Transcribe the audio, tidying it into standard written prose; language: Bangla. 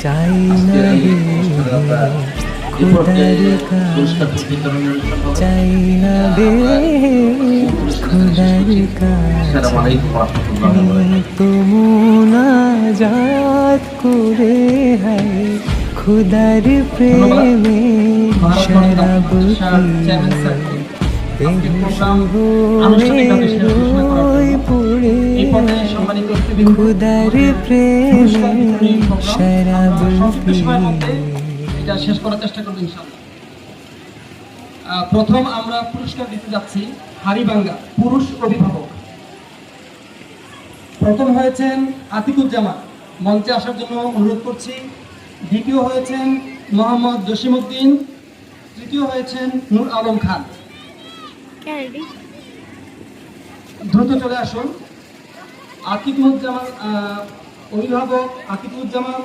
চাই না রে খোদার কাছে, চাই না রে খোদার কাছে, তো মুনাজাত করে হায় খোদার প্রেমে শরাব খুদার প্রেমে শরাব এটা শেষ করার চেষ্টা করবো ইনশাআল্লাহ। প্রথম আমরা পুরস্কার দিতে যাচ্ছি হাড়িভাঙ্গা পুরুষ অভিভাবক। প্রথম হয়েছেন আতিকুজ্জামান, মঞ্চে আসার জন্য অনুরোধ করছি। দ্বিতীয় হয়েছেন মোহাম্মদ জসিমউদ্দিন। তৃতীয় হয়েছেন নূর আলম খান। দ্রুত চলে আসুন। আতিকুজ্জামান অভিভাবক আতিকুজ্জামান